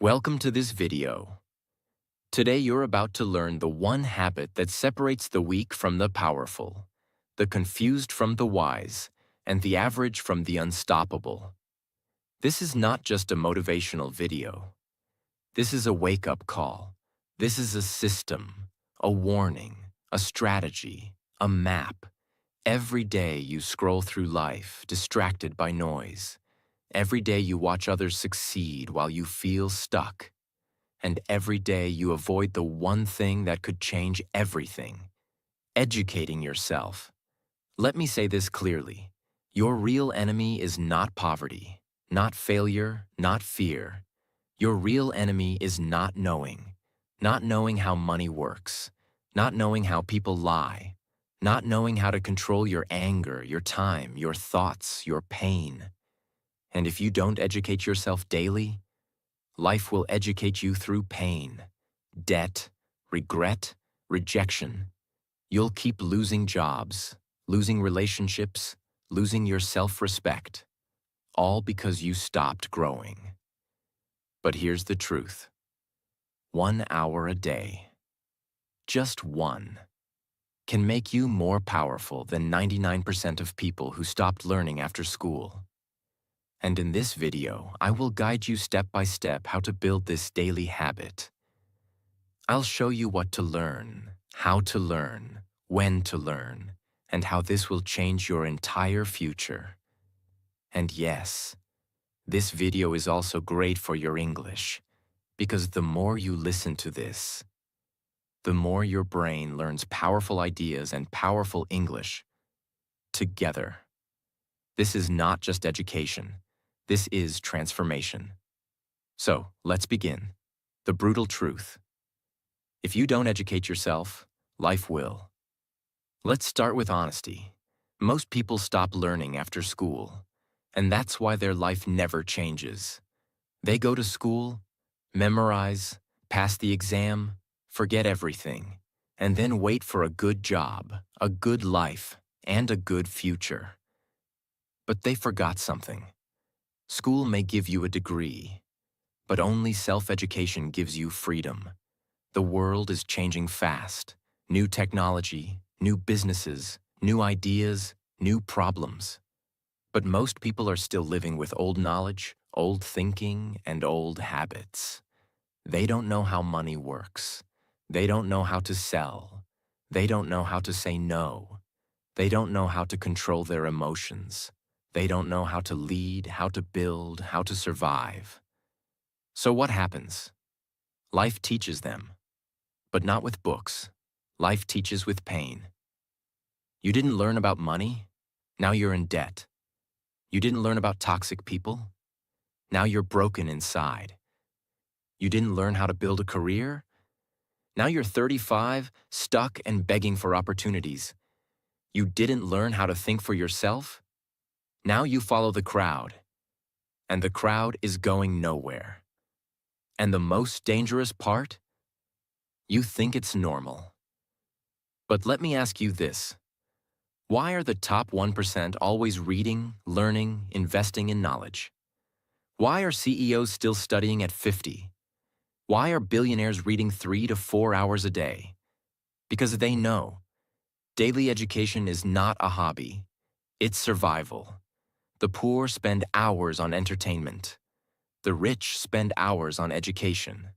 Welcome to this video. Today you're about to learn the one habit that separates the weak from the powerful, the confused from the wise, and the average from the unstoppable. This is not just a motivational video. This is a wake-up call. This is a system, a warning, a strategy, a map. Every day you scroll through life, distracted by noise. Every day you watch others succeed while you feel stuck. And every day you avoid the one thing that could change everything: educating yourself. Let me say this clearly. Your real enemy is not poverty, not failure, not fear. Your real enemy is not knowing how money works, not knowing how people lie, not knowing how to control your anger, your time, your thoughts, your pain. And if you don't educate yourself daily, life will educate you through pain, debt, regret, rejection. You'll keep losing jobs, losing relationships, losing your self-respect, all because you stopped growing. But here's the truth. 1 hour a day, just one, can make you more powerful than 99% of people who stopped learning after school. And in this video, I will guide you step by step how to build this daily habit. I'll show you what to learn, how to learn, when to learn, and how this will change your entire future. And yes, this video is also great for your English, because the more you listen to this, the more your brain learns powerful ideas and powerful English together. This is not just education. This is transformation. So, let's begin. The brutal truth. If you don't educate yourself, life will. Let's start with honesty. Most people stop learning after school, and that's why their life never changes. They go to school, memorize, pass the exam, forget everything, and then wait for a good job, a good life, and a good future. But they forgot something. School may give you a degree, but only self-education gives you freedom. The world is changing fast. New technology, new businesses, new ideas, new problems. But most people are still living with old knowledge, old thinking, and old habits. They don't know how money works. They don't know how to sell. They don't know how to say no. They don't know how to control their emotions. They don't know how to lead, how to build, how to survive. So what happens? Life teaches them, but not with books. Life teaches with pain. You didn't learn about money? Now you're in debt. You didn't learn about toxic people? Now you're broken inside. You didn't learn how to build a career? Now you're 35, stuck and begging for opportunities. You didn't learn how to think for yourself? Now you follow the crowd. And the crowd is going nowhere. And the most dangerous part? You think it's normal. But let me ask you this. Why are the top 1% always reading, learning, investing in knowledge? Why are CEOs still studying at 50? Why are billionaires reading 3 to 4 hours a day? Because they know daily education is not a hobby. It's survival. The poor spend hours on entertainment. The rich spend hours on education.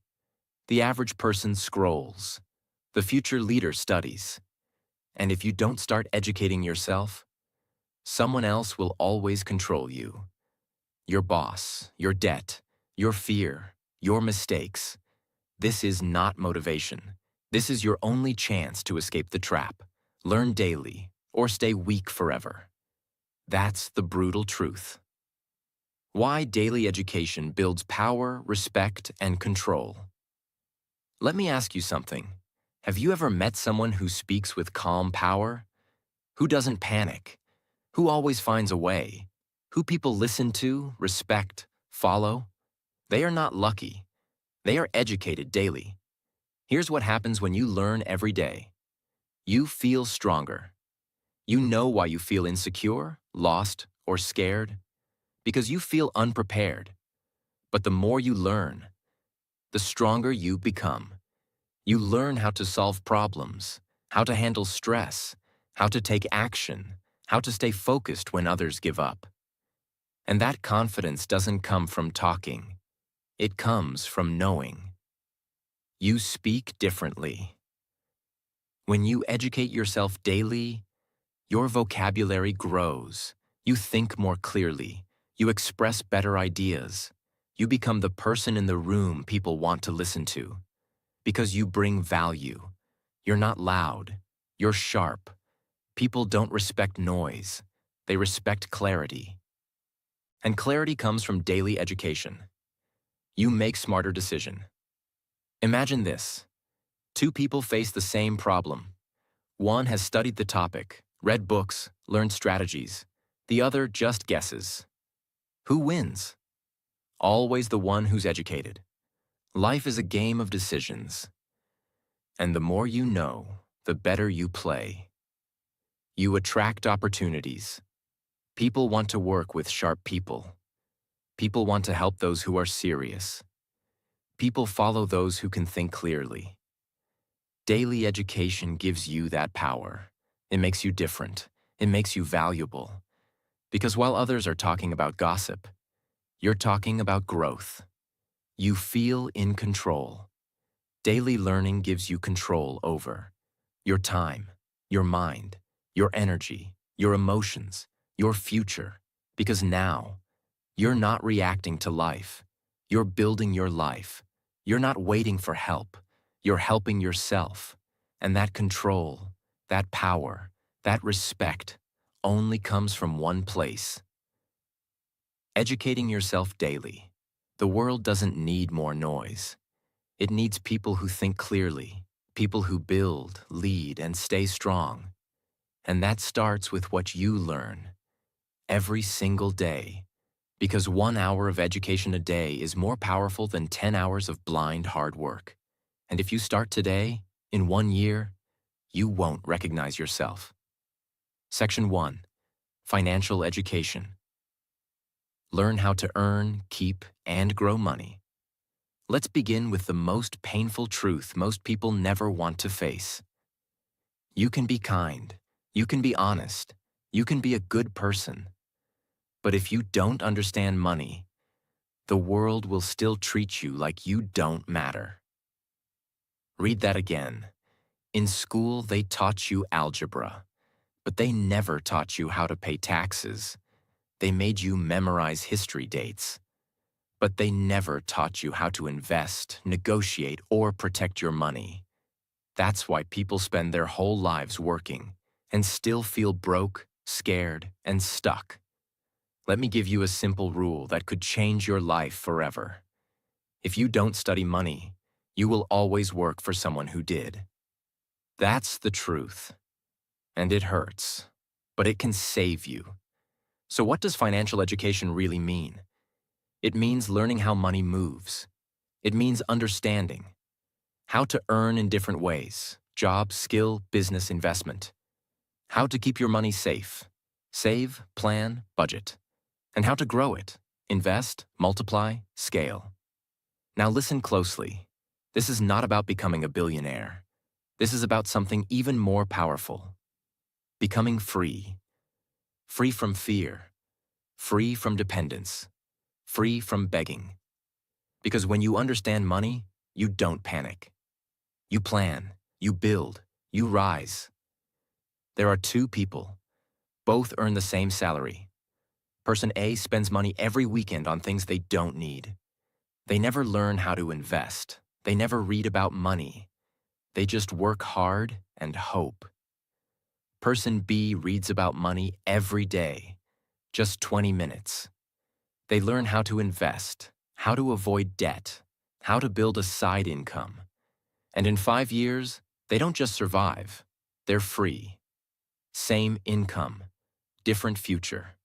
The average person scrolls. The future leader studies. And if you don't start educating yourself, someone else will always control you. Your boss, your debt, your fear, your mistakes. This is not motivation. This is your only chance to escape the trap. Learn daily or stay weak forever. That's the brutal truth. Why daily education builds power, respect, and control. Let me ask you something. Have you ever met someone who speaks with calm power? Who doesn't panic? Who always finds a way? Who people listen to, respect, follow? They are not lucky. They are educated daily. Here's what happens when you learn every day. You feel stronger. You know why you feel insecure, lost, or scared? Because you feel unprepared. But the more you learn, the stronger you become. You learn how to solve problems, how to handle stress, how to take action, how to stay focused when others give up. And that confidence doesn't come from talking. It comes from knowing. You speak differently. When you educate yourself daily, your vocabulary grows. You think more clearly. You express better ideas. You become the person in the room people want to listen to. Because you bring value. You're not loud. You're sharp. People don't respect noise. They respect clarity. And clarity comes from daily education. You make smarter decisions. Imagine this. Two people face the same problem. One has studied the topic, read books, learned strategies. The other just guesses. Who wins? Always the one who's educated. Life is a game of decisions. And the more you know, the better you play. You attract opportunities. People want to work with sharp people. People want to help those who are serious. People follow those who can think clearly. Daily education gives you that power. It makes you different. It makes you valuable. Because while others are talking about gossip, you're talking about growth. You feel in control. Daily learning gives you control over your time, your mind, your energy, your emotions, your future. Because now, you're not reacting to life. You're building your life. You're not waiting for help. You're helping yourself. And that control, that power, that respect only comes from one place. Educating yourself daily. The world doesn't need more noise. It needs people who think clearly, people who build, lead, and stay strong. And that starts with what you learn every single day. Because 1 hour of education a day is more powerful than 10 hours of blind hard work. And if you start today, in 1 year, you won't recognize yourself. Section 1. Financial education. Learn how to earn, keep, and grow money. Let's begin with the most painful truth most people never want to face. You can be kind. You can be honest. You can be a good person. But if you don't understand money, the world will still treat you like you don't matter. Read that again. In school, they taught you algebra, but they never taught you how to pay taxes. They made you memorize history dates, but they never taught you how to invest, negotiate, or protect your money. That's why people spend their whole lives working and still feel broke, scared, and stuck. Let me give you a simple rule that could change your life forever. If you don't study money, you will always work for someone who did. That's the truth. And it hurts, but it can save you. So what does financial education really mean? It means learning how money moves. It means understanding how to earn in different ways: job, skill, business, investment. How to keep your money safe: save, plan, budget. And how to grow it: invest, multiply, scale. Now listen closely. This is not about becoming a billionaire. This is about something even more powerful. Becoming free. Free from fear. Free from dependence. Free from begging. Because when you understand money, you don't panic. You plan, you build, you rise. There are two people. Both earn the same salary. Person A spends money every weekend on things they don't need. They never learn how to invest. They never read about money. They just work hard and hope. Person B reads about money every day, just 20 minutes. They learn how to invest, how to avoid debt, how to build a side income. And in 5 years, they don't just survive, they're free. Same income, different future.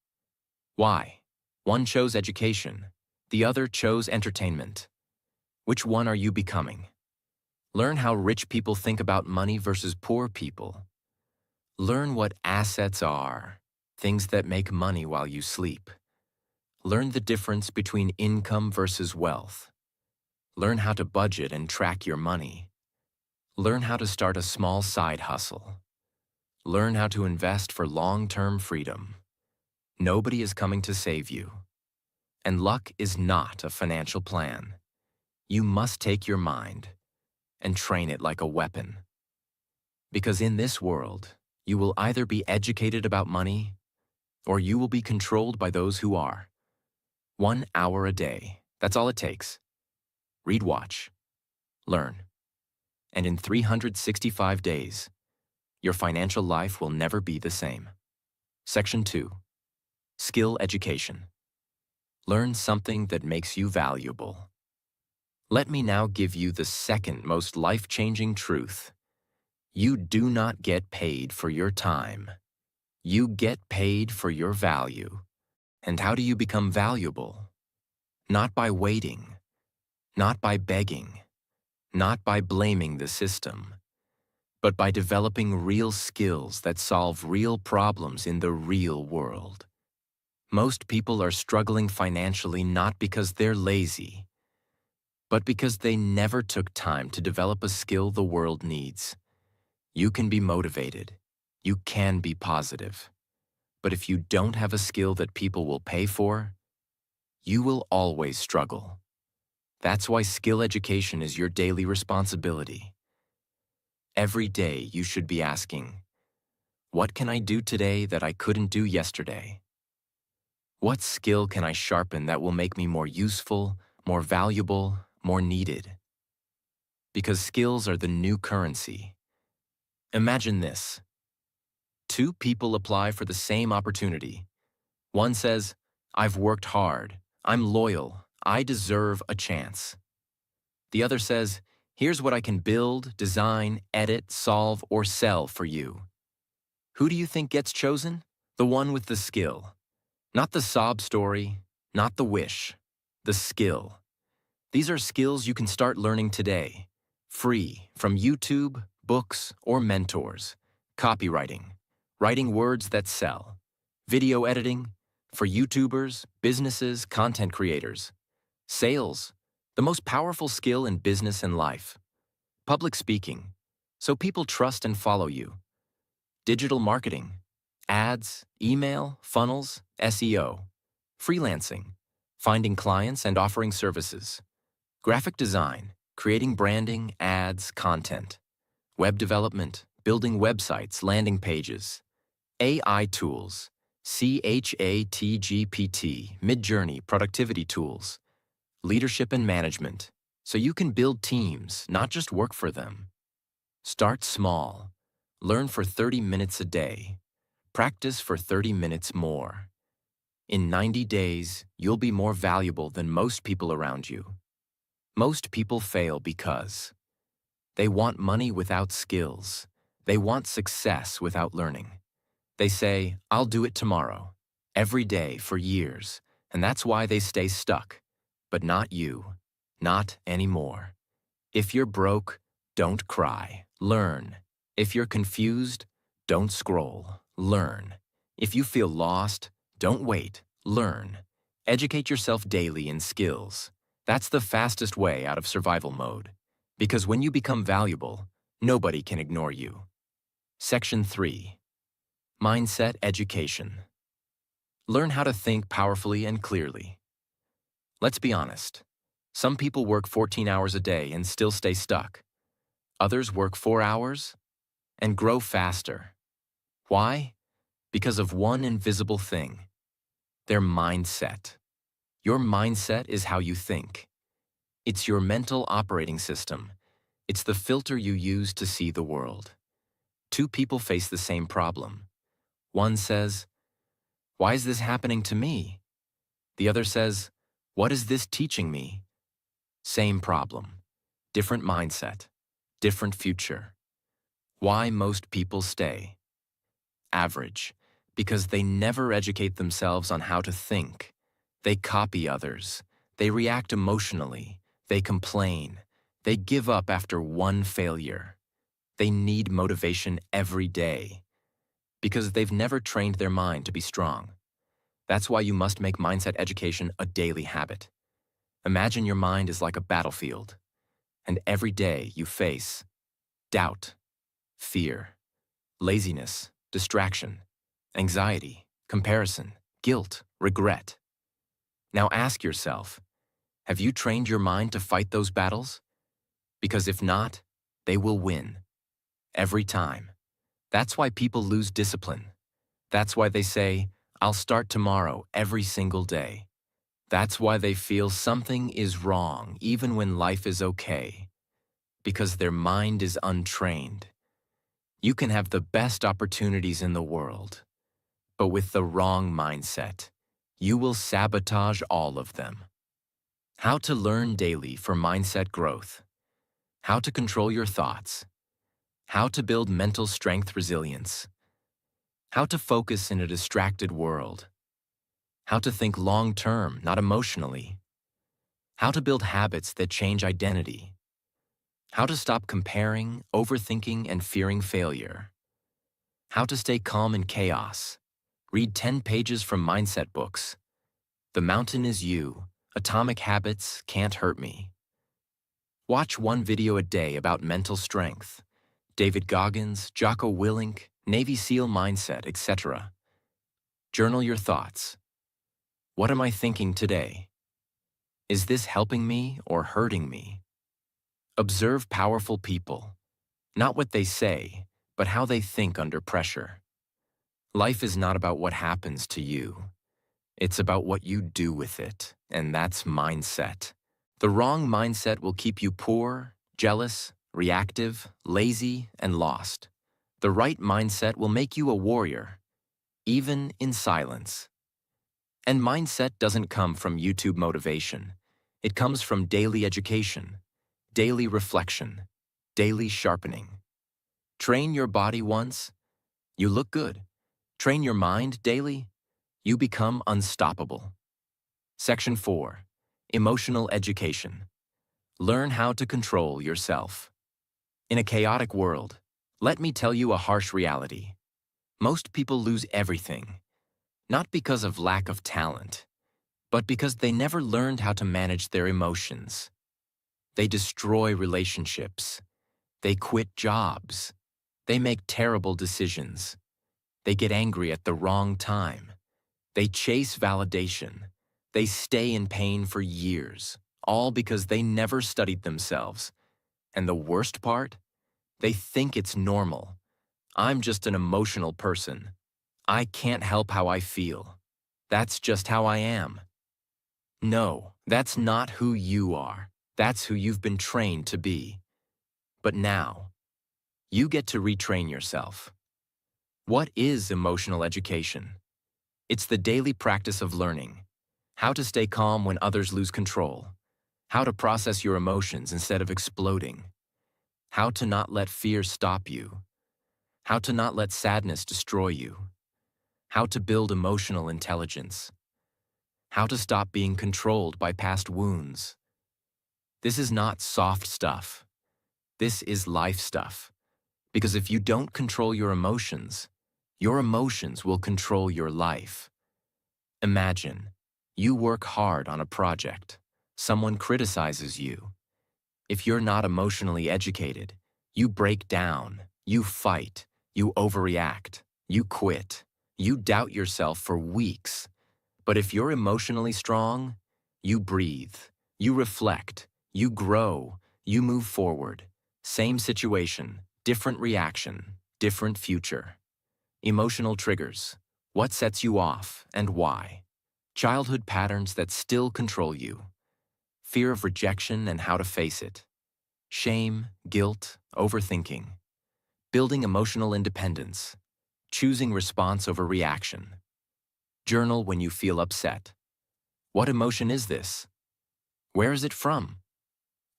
Why? One chose education, the other chose entertainment. Which one are you becoming? Learn how rich people think about money versus poor people. Learn what assets are, things that make money while you sleep. Learn the difference between income versus wealth. Learn how to budget and track your money. Learn how to start a small side hustle. Learn how to invest for long-term freedom. Nobody is coming to save you. And luck is not a financial plan. You must take your mind and train it like a weapon. Because in this world, you will either be educated about money or you will be controlled by those who are. 1 hour a day, that's all it takes. Read, watch, learn. And in 365 days, your financial life will never be the same. Section 2. Skill education. Learn something that makes you valuable. Let me now give you the second most life-changing truth. You do not get paid for your time. You get paid for your value. And how do you become valuable? Not by waiting, not by begging, not by blaming the system, but by developing real skills that solve real problems in the real world. Most people are struggling financially not because they're lazy, but because they never took time to develop a skill the world needs. You can be motivated. You can be positive. But if you don't have a skill that people will pay for, you will always struggle. That's why skill education is your daily responsibility. Every day you should be asking, what can I do today that I couldn't do yesterday? What skill can I sharpen that will make me more useful, more valuable, more needed? Because skills are the new currency. Imagine this. 2 people apply for the same opportunity. One says, I've worked hard, I'm loyal, I deserve a chance. The other says, here's what I can build, design, edit, solve, or sell for you. Who do you think gets chosen? The one with the skill. Not the sob story, not the wish, the skill. These are skills you can start learning today, free from YouTube, books, or mentors. Copywriting, writing words that sell. Video editing, for YouTubers, businesses, content creators. Sales, the most powerful skill in business and life. Public speaking, so people trust and follow you. Digital marketing, ads, email, funnels, SEO. Freelancing, finding clients and offering services. Graphic design, creating branding, ads, content. Web development, building websites, landing pages. AI tools, ChatGPT, Midjourney, productivity tools. Leadership and management, so you can build teams, not just work for them. Start small. Learn for 30 minutes a day. Practice for 30 minutes more. In 90 days, you'll be more valuable than most people around you. Most people fail because they want money without skills. They want success without learning. They say, I'll do it tomorrow, every day for years, and that's why they stay stuck. But not you, not anymore. If you're broke, don't cry, learn. If you're confused, don't scroll, learn. If you feel lost, don't wait, learn. Educate yourself daily in skills. That's the fastest way out of survival mode. Because when you become valuable, nobody can ignore you. Section 3. Mindset education. Learn how to think powerfully and clearly. Let's be honest. Some people work 14 hours a day and still stay stuck. Others work 4 hours and grow faster. Why? Because of one invisible thing: their mindset. Your mindset is how you think. It's your mental operating system. It's the filter you use to see the world. 2 people face the same problem. One says, why is this happening to me? The other says, what is this teaching me? Same problem, different mindset, different future. Why most people stay? Average, because they never educate themselves on how to think. They copy others. They react emotionally. They complain. They give up after one failure. They need motivation every day because they've never trained their mind to be strong. That's why you must make mindset education a daily habit. Imagine your mind is like a battlefield, and every day you face doubt, fear, laziness, distraction, anxiety, comparison, guilt, regret. Now ask yourself, have you trained your mind to fight those battles? Because if not, they will win. Every time. That's why people lose discipline. That's why they say, I'll start tomorrow every single day. That's why they feel something is wrong even when life is okay. Because their mind is untrained. You can have the best opportunities in the world, but with the wrong mindset, you will sabotage all of them. How to learn daily for mindset growth. How to control your thoughts. How to build mental strength resilience. How to focus in a distracted world. How to think long-term, not emotionally. How to build habits that change identity. How to stop comparing, overthinking, and fearing failure. How to stay calm in chaos. Read 10 pages from mindset books. The Mountain is You. Atomic Habits Can't Hurt Me. Watch one video a day about mental strength. David Goggins, Jocko Willink, Navy SEAL mindset, etc. Journal your thoughts. What am I thinking today? Is this helping me or hurting me? Observe powerful people. Not what they say, but how they think under pressure. Life is not about what happens to you. It's about what you do with it, and that's mindset. The wrong mindset will keep you poor, jealous, reactive, lazy, and lost. The right mindset will make you a warrior, even in silence. And mindset doesn't come from YouTube motivation. It comes from daily education, daily reflection, daily sharpening. Train your body once, you look good. Train your mind daily, you become unstoppable. Section 4. Emotional education. Learn how to control yourself. In a chaotic world, let me tell you a harsh reality. Most people lose everything, not because of lack of talent, but because they never learned how to manage their emotions. They destroy relationships. They quit jobs. They make terrible decisions. They get angry at the wrong time. They chase validation. They stay in pain for years, all because they never studied themselves. And the worst part? They think it's normal. I'm just an emotional person. I can't help how I feel. That's just how I am. No, that's not who you are. That's who you've been trained to be. But now, you get to retrain yourself. What is emotional education? It's the daily practice of learning. How to stay calm when others lose control. How to process your emotions instead of exploding. How to not let fear stop you. How to not let sadness destroy you. How to build emotional intelligence. How to stop being controlled by past wounds. This is not soft stuff. This is life stuff. Because if you don't control your emotions will control your life. Imagine, you work hard on a project. Someone criticizes you. If you're not emotionally educated, you break down, you fight, you overreact, you quit, you doubt yourself for weeks. But if you're emotionally strong, you breathe, you reflect, you grow, you move forward. Same situation, different reaction, different future. Emotional triggers. What sets you off and why? Childhood patterns that still control you. Fear of rejection and how to face it. Shame, guilt, overthinking. Building emotional independence. Choosing response over reaction. Journal when you feel upset. What emotion is this? Where is it from?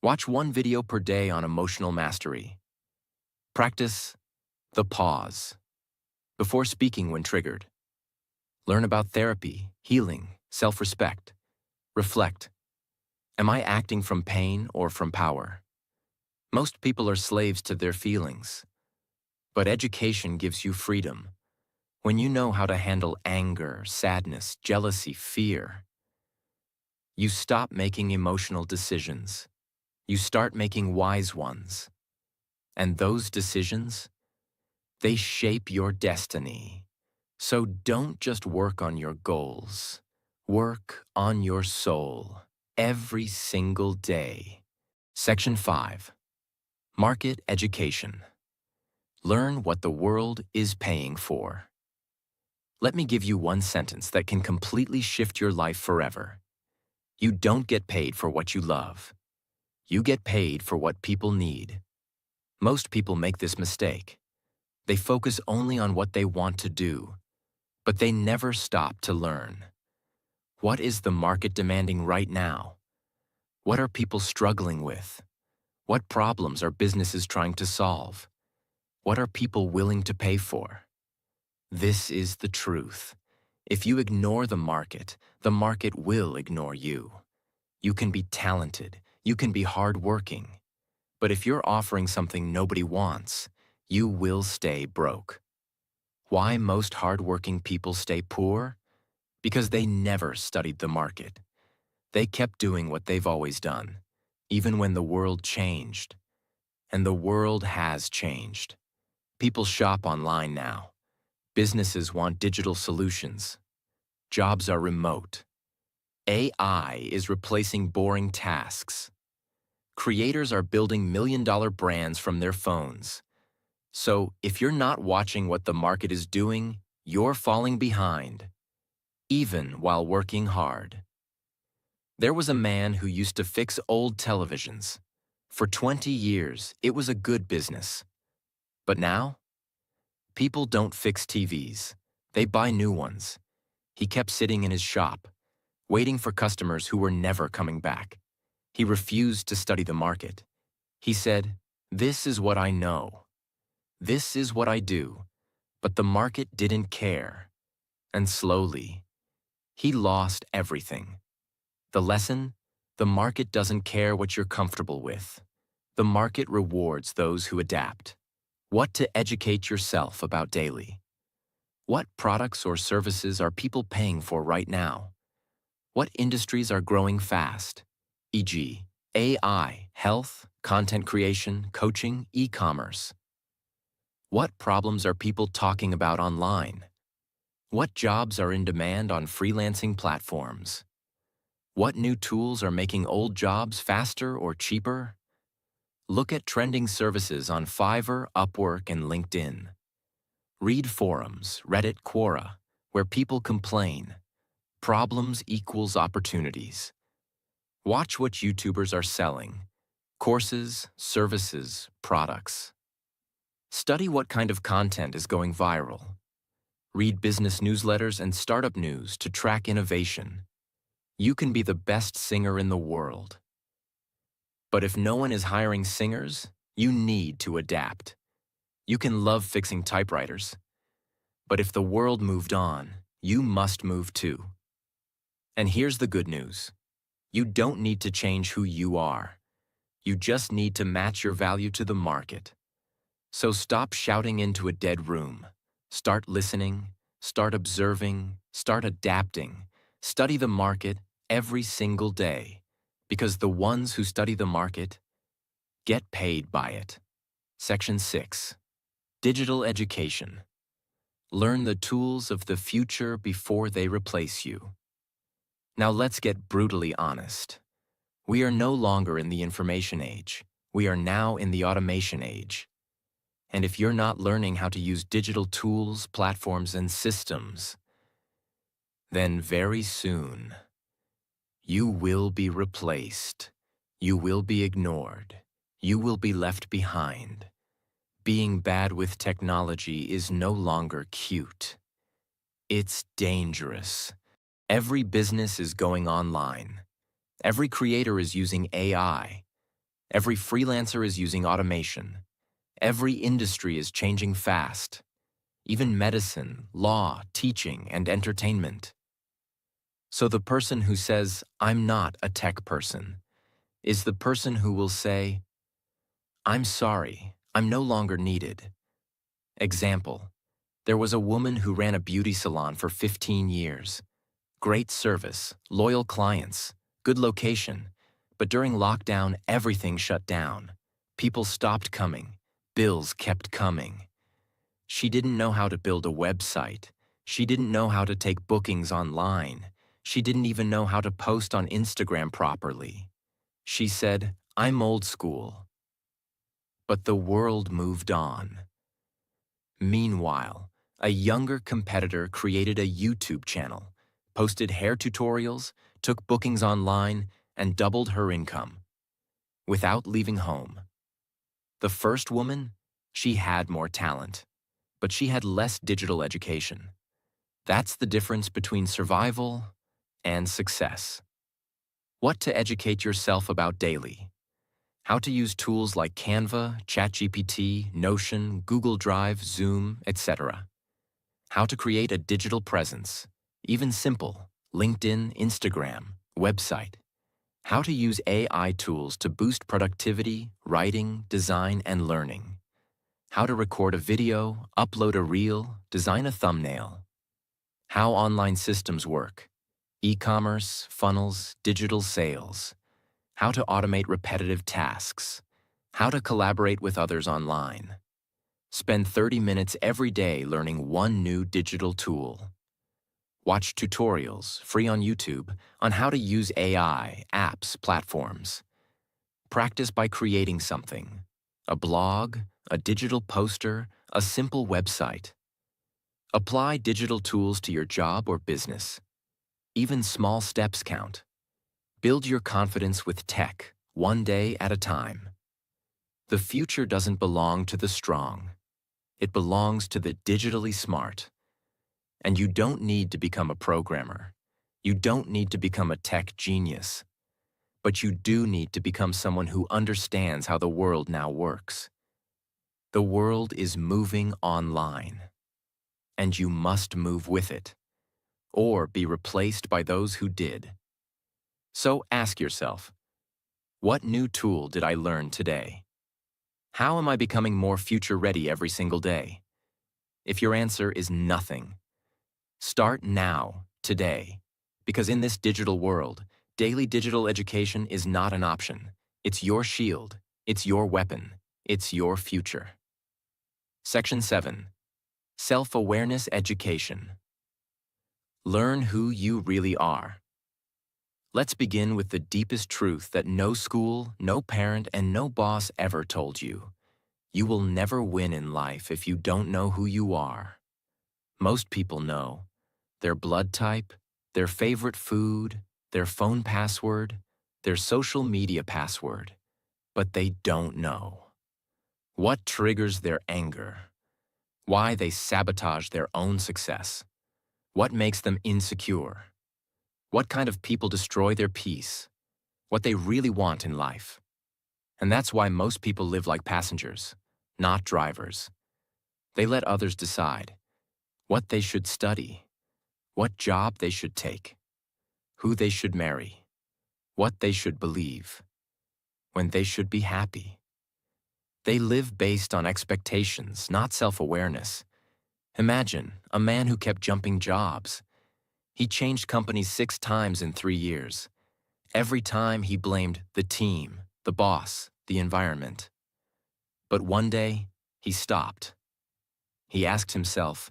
Watch one video per day on emotional mastery. Practice the pause before speaking when triggered. Learn about therapy, healing, self-respect. Reflect. Am I acting from pain or from power? Most people are slaves to their feelings. But education gives you freedom. When you know how to handle anger, sadness, jealousy, fear, You stop making emotional decisions. You start making wise ones. And those decisions, they shape your destiny. So don't just work on your goals. Work on your soul every single day. Section 5. Market Education. Learn what the world is paying for. Let me give you one sentence that can completely shift your life forever. You don't get paid for what you love. You get paid for what people need. Most people make this mistake. They focus only on what they want to do, but they never stop to learn. What is the market demanding right now? What are people struggling with? What problems are businesses trying to solve? What are people willing to pay for? This is the truth. If you ignore the market will ignore you. You can be talented, you can be hardworking, but if you're offering something nobody wants, you will stay broke. Why most hardworking people stay poor? Because they never studied the market. They kept doing what they've always done, even when the world changed. And the world has changed. People shop online now. Businesses want digital solutions. Jobs are remote. AI is replacing boring tasks. Creators are building million-dollar brands from their phones. So if you're not watching what the market is doing, you're falling behind, even while working hard. There was a man who used to fix old televisions. For 20 years, it was a good business. But now, people don't fix TVs. They buy new ones. He kept sitting in his shop, waiting for customers who were never coming back. He refused to study the market. He said, "This is what I know. This is what I do." But the market didn't care. And slowly, he lost everything. The lesson? The market doesn't care what you're comfortable with. The market rewards those who adapt. What to educate yourself about daily. What products or services are people paying for right now? What industries are growing fast? E.g., AI, health, content creation, coaching, e-commerce. What problems are people talking about online? What jobs are in demand on freelancing platforms? What new tools are making old jobs faster or cheaper? Look at trending services on Fiverr, Upwork, and LinkedIn. Read forums, Reddit, Quora, where people complain. Problems equals opportunities. Watch what YouTubers are selling. Courses, services, products. Study what kind of content is going viral. Read business newsletters and startup news to track innovation. You can be the best singer in the world. But if no one is hiring singers, you need to adapt. You can love fixing typewriters. But if the world moved on, you must move too. And here's the good news. You don't need to change who you are. You just need to match your value to the market. So stop shouting into a dead room. Start listening, start observing, start adapting. Study the market every single day, because the ones who study the market get paid by it. Section 6. Digital Education. Learn the tools of the future before they replace you. Now let's get brutally honest. We are no longer in the information age. We are now in the automation age. And if you're not learning how to use digital tools, platforms, and systems, then very soon, you will be replaced. You will be ignored. You will be left behind. Being bad with technology is no longer cute. It's dangerous. Every business is going online. Every creator is using AI. Every freelancer is using automation. Every industry is changing fast. Even medicine, law, teaching, and entertainment. So the person who says, "I'm not a tech person," is the person who will say, "I'm sorry, I'm no longer needed." Example, there was a woman who ran a beauty salon for 15 years. Great service, loyal clients, Good location. But during lockdown, everything shut down. People stopped coming. Bills kept coming. She didn't know how to build a website. She didn't know how to take bookings online. She didn't even know how to post on Instagram properly. She said, "I'm old school." But the world moved on. Meanwhile, a younger competitor created a YouTube channel, posted hair tutorials, took bookings online, and doubled her income without leaving home. The first woman, she had more talent, but she had less digital education. That's the difference between survival and success. What to educate yourself about daily. How to use tools like Canva, ChatGPT, Notion, Google Drive, Zoom, etc. How to create a digital presence, even simple, LinkedIn, Instagram, website. How to use AI tools to boost productivity, writing, design, and learning. How to record a video, upload a reel, design a thumbnail. How online systems work. E-commerce, funnels, digital sales. How to automate repetitive tasks. How to collaborate with others online. Spend 30 minutes every day learning one new digital tool. Watch tutorials, free on YouTube, on how to use AI, apps, platforms. Practice by creating something. A blog, a digital poster, a simple website. Apply digital tools to your job or business. Even small steps count. Build your confidence with tech, one day at a time. The future doesn't belong to the strong. It belongs to the digitally smart. And you don't need to become a programmer. You don't need to become a tech genius. But you do need to become someone who understands how the world now works. The world is moving online. And you must move with it, or be replaced by those who did. So ask yourself, what new tool did I learn today? How am I becoming more future-ready every single day? If your answer is nothing, start now, today, because in this digital world, daily digital education is not an option. It's your shield, it's your weapon, it's your future. Section 7. Self-awareness education. Learn who you really are. Let's begin with the deepest truth that no school, no parent, and no boss ever told you. You will never win in life if you don't know who you are. Most people know their blood type, their favorite food, their phone password, their social media password, but they don't know what triggers their anger, why they sabotage their own success, what makes them insecure, what kind of people destroy their peace, what they really want in life. And that's why most people live like passengers, not drivers. They let others decide what they should study, what job they should take, who they should marry, what they should believe, when they should be happy. They live based on expectations, not self-awareness. Imagine a man who kept jumping jobs. He changed companies 6 times in 3 years. Every time he blamed the team, the boss, the environment. But one day, he stopped. He asked himself,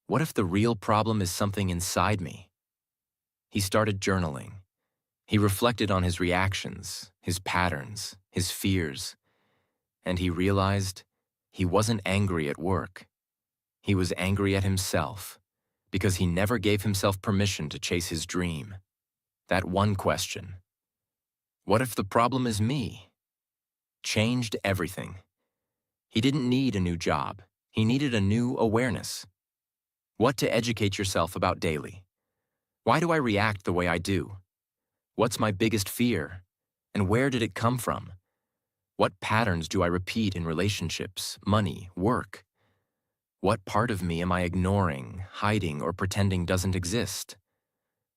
what if the real problem is something inside me? He started journaling. He reflected on his reactions, his patterns, his fears, and he realized he wasn't angry at work. He was angry at himself because he never gave himself permission to chase his dream. That one question, what if the problem is me? Changed everything. He didn't need a new job. He needed a new awareness. What to educate yourself about daily. Why do I react the way I do? What's my biggest fear? And where did it come from? What patterns do I repeat in relationships, money, work? What part of me am I ignoring, hiding, or pretending doesn't exist?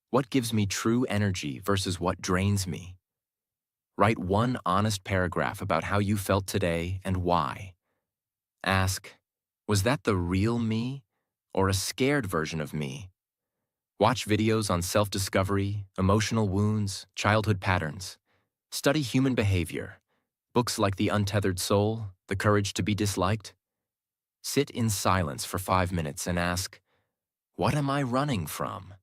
What gives me true energy versus what drains me? Write one honest paragraph about how you felt today and why. Ask, was that the real me or a scared version of me? Watch videos on self-discovery, emotional wounds, childhood patterns. Study human behavior. Books like The Untethered Soul, The Courage to be Disliked. Sit in silence for 5 minutes and ask, what am I running from?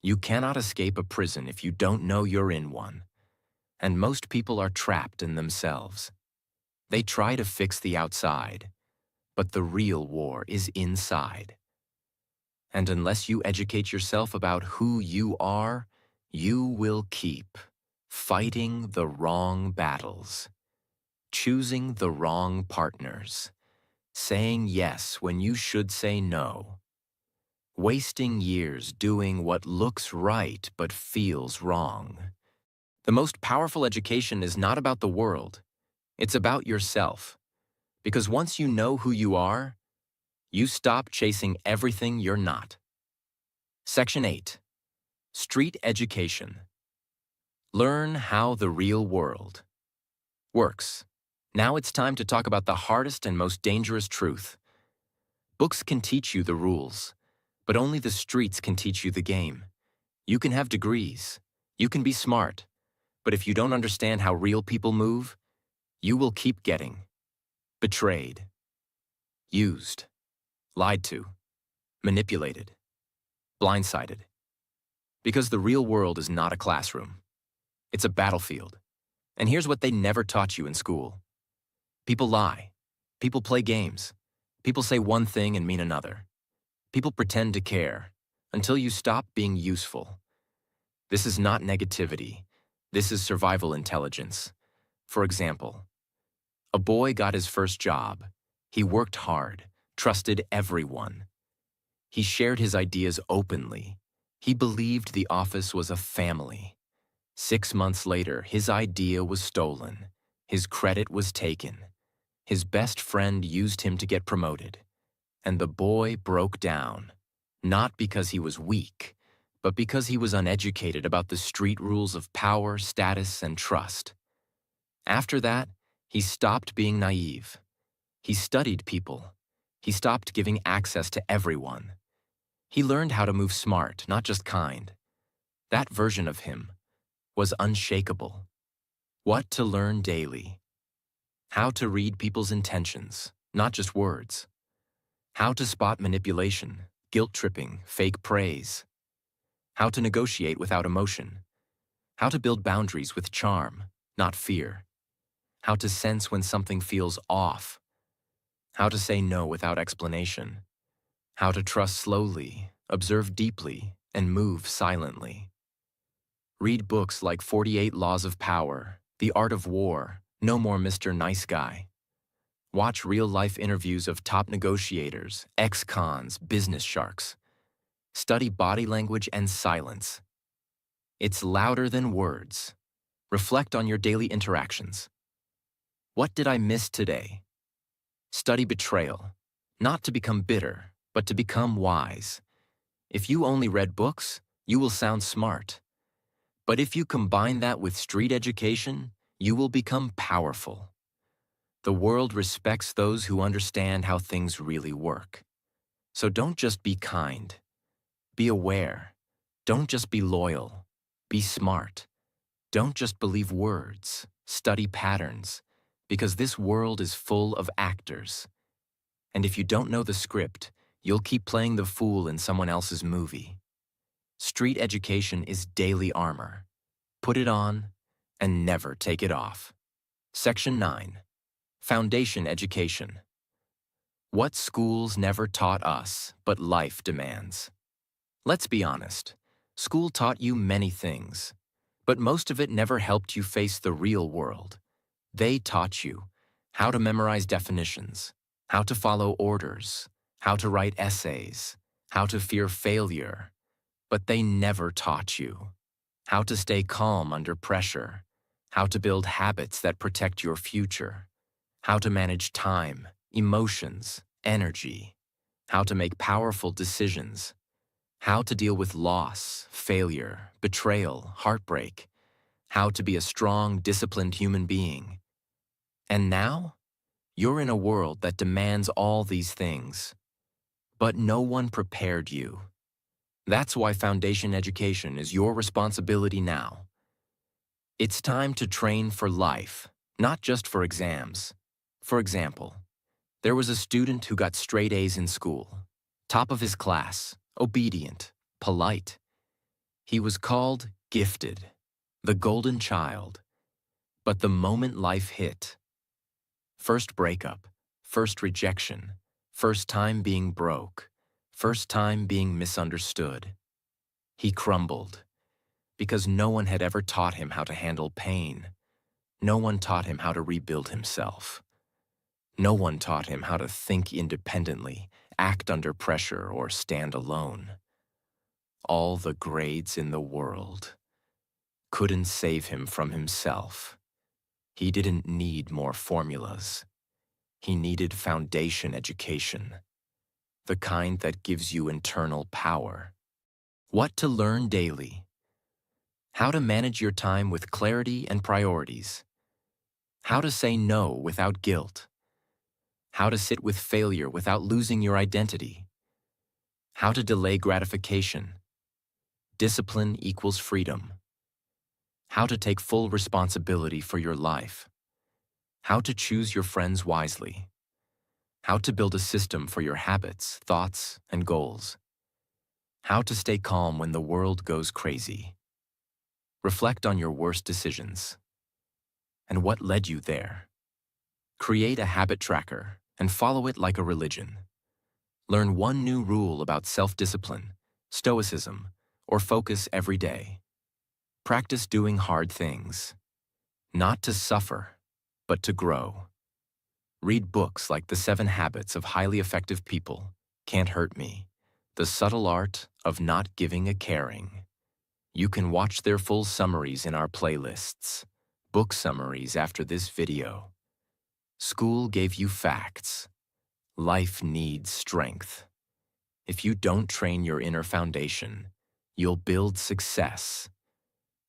You cannot escape a prison if you don't know you're in one. And most people are trapped in themselves. They try to fix the outside, but the real war is inside. And unless you educate yourself about who you are, you will keep fighting the wrong battles, choosing the wrong partners, saying yes when you should say no, wasting years doing what looks right but feels wrong. The most powerful education is not about the world, it's about yourself. Because once you know who you are, you stop chasing everything you're not. Section 8. Street Education. Learn how the real world works. Now it's time to talk about the hardest and most dangerous truth. Books can teach you the rules, but only the streets can teach you the game. You can have degrees, you can be smart, but if you don't understand how real people move, you will keep getting betrayed, used, lied to, manipulated, blindsided. Because the real world is not a classroom. It's a battlefield. And here's what they never taught you in school. People lie. People play games. People say one thing and mean another. People pretend to care until you stop being useful. This is not negativity. This is survival intelligence. For example, a boy got his first job. He worked hard, trusted everyone. He shared his ideas openly. He believed the office was a family. 6 months later, his idea was stolen. His credit was taken. His best friend used him to get promoted. And the boy broke down, not because he was weak, but because he was uneducated about the street rules of power, status, and trust. After that, he stopped being naive. He studied people. He stopped giving access to everyone. He learned how to move smart, not just kind. That version of him was unshakable. What to learn daily. How to read people's intentions, not just words. How to spot manipulation, guilt-tripping, fake praise. How to negotiate without emotion. How to build boundaries with charm, not fear. How to sense when something feels off. How to say no without explanation. How to trust slowly, observe deeply, and move silently. Read books like 48 Laws of Power, The Art of War, No More Mr. Nice Guy. Watch real-life interviews of top negotiators, ex-cons, business sharks. Study body language and silence. It's louder than words. Reflect on your daily interactions. What did I miss today? Study betrayal, not to become bitter, but to become wise. If you only read books, you will sound smart. But if you combine that with street education, you will become powerful. The world respects those who understand how things really work. So don't just be kind. Be aware. Don't just be loyal. Be smart. Don't just believe words. Study patterns. Because this world is full of actors. And if you don't know the script, you'll keep playing the fool in someone else's movie. Street education is daily armor. Put it on and never take it off. Section 9. Foundation Education. What schools never taught us, but life demands. Let's be honest. School taught you many things, but most of it never helped you face the real world. They taught you how to memorize definitions, how to follow orders, how to write essays, how to fear failure, but they never taught you how to stay calm under pressure, how to build habits that protect your future, how to manage time, emotions, energy, how to make powerful decisions, how to deal with loss, failure, betrayal, heartbreak, how to be a strong, disciplined human being. And now, you're in a world that demands all these things, but no one prepared you. That's why foundation education is your responsibility now. It's time to train for life, not just for exams. For example, there was a student who got straight A's in school, top of his class, obedient, polite. He was called gifted, the golden child. But the moment life hit, first breakup, first rejection, first time being broke, first time being misunderstood, he crumbled because no one had ever taught him how to handle pain. No one taught him how to rebuild himself. No one taught him how to think independently, act under pressure, or stand alone. All the grades in the world couldn't save him from himself. He didn't need more formulas. He needed foundation education, the kind that gives you internal power. What to learn daily. How to manage your time with clarity and priorities. How to say no without guilt. How to sit with failure without losing your identity. How to delay gratification. Discipline equals freedom. How to take full responsibility for your life. How to choose your friends wisely. How to build a system for your habits, thoughts, and goals. How to stay calm when the world goes crazy. Reflect on your worst decisions and what led you there. Create a habit tracker and follow it like a religion. Learn one new rule about self-discipline, stoicism, or focus every day. Practice doing hard things, not to suffer, but to grow. Read books like The 7 Habits of Highly Effective People, Can't Hurt Me, The Subtle Art of Not Giving a Caring. You can watch their full summaries in our playlists, book summaries after this video. School gave you facts. Life needs strength. If you don't train your inner foundation, you'll build success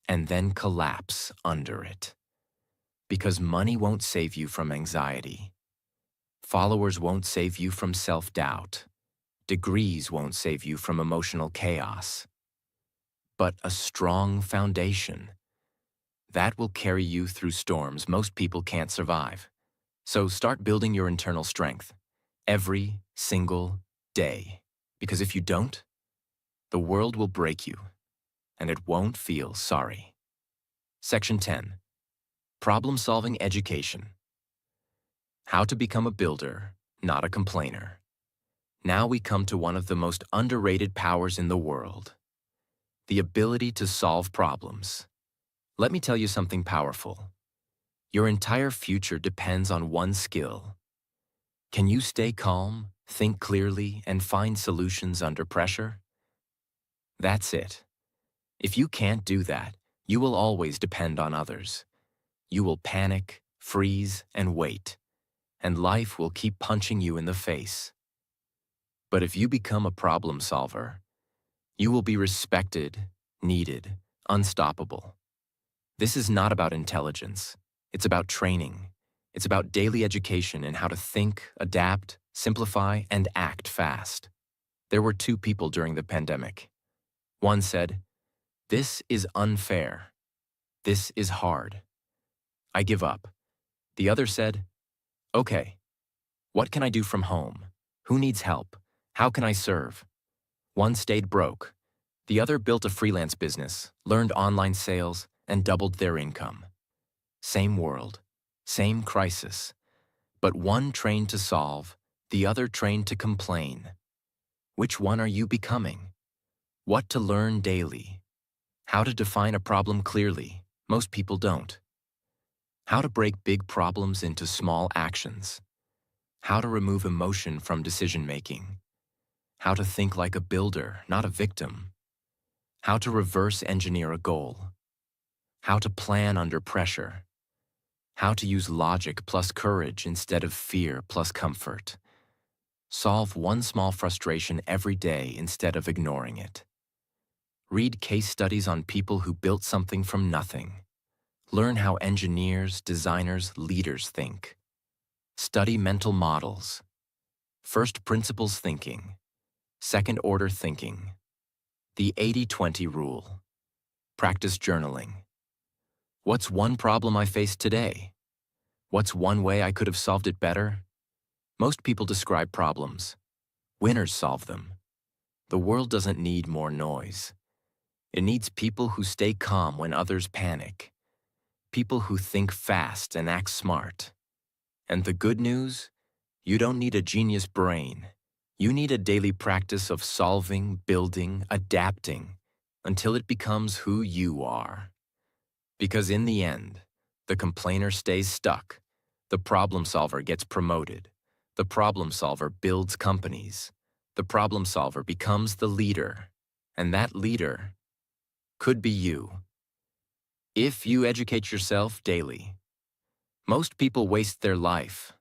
and then collapse under it. Because money won't save you from anxiety. Followers won't save you from self-doubt. Degrees won't save you from emotional chaos. But a strong foundation, that will carry you through storms most people can't survive. So start building your internal strength every single day. Because if you don't, the world will break you, and it won't feel sorry. Section 10. Problem-solving education. How to become a builder, not a complainer. Now we come to one of the most underrated powers in the world. The ability to solve problems. Let me tell you something powerful. Your entire future depends on one skill. Can you stay calm, think clearly, and find solutions under pressure? That's it. If you can't do that, you will always depend on others. You will panic, freeze, and wait, and life will keep punching you in the face. But if you become a problem solver, you will be respected, needed, unstoppable. This is not about intelligence. It's about training. It's about daily education in how to think, adapt, simplify, and act fast. There were 2 people during the pandemic. One said, "This is unfair. This is hard. I give up." The other said, "Okay, what can I do from home? Who needs help? How can I serve?" One stayed broke. The other built a freelance business, learned online sales, and doubled their income. Same world, same crisis, but one trained to solve, the other trained to complain. Which one are you becoming? What to learn daily? How to define a problem clearly? Most people don't. How to break big problems into small actions? How to remove emotion from decision-making? How to think like a builder, not a victim? How to reverse engineer a goal? How to plan under pressure? How to use logic plus courage instead of fear plus comfort? Solve one small frustration every day instead of ignoring it. Read case studies on people who built something from nothing. Learn how engineers, designers, leaders think. Study mental models. First principles thinking. Second order thinking. The 80-20 rule. Practice journaling. What's one problem I faced today? What's one way I could have solved it better? Most people describe problems. Winners solve them. The world doesn't need more noise. It needs people who stay calm when others panic. People who think fast and act smart. And the good news? You don't need a genius brain. You need a daily practice of solving, building, adapting, until it becomes who you are. Because in the end, the complainer stays stuck. The problem solver gets promoted. The problem solver builds companies. The problem solver becomes the leader. And that leader could be you. If you educate yourself daily. Most people waste their life.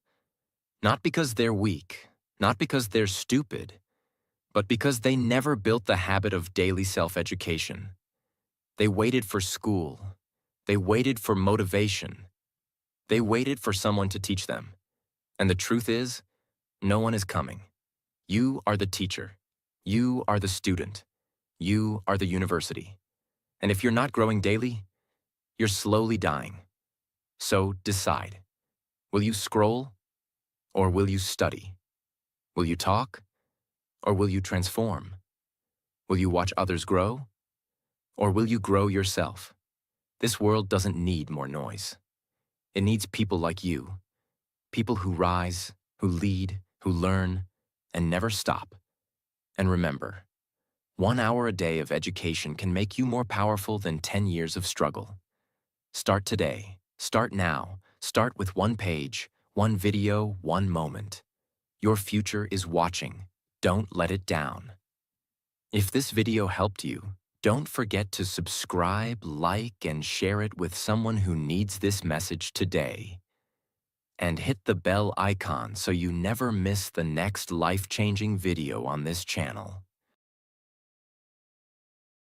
Not because they're weak, not because they're stupid, but because they never built the habit of daily self-education. They waited for school. They waited for motivation. They waited for someone to teach them. And the truth is, no one is coming. You are the teacher. You are the student. You are the university. And if you're not growing daily, you're slowly dying. So decide. Will you scroll? Or will you study? Will you talk? Or will you transform? Will you watch others grow? Or will you grow yourself? This world doesn't need more noise. It needs people like you. People who rise, who lead, who learn, and never stop. And remember, 1 hour a day of education can make you more powerful than 10 years of struggle. Start today. Start now. Start with one page, one video, one moment. Your future is watching. Don't let it down. If this video helped you, don't forget to subscribe, like, and share it with someone who needs this message today. And hit the bell icon so you never miss the next life-changing video on this channel.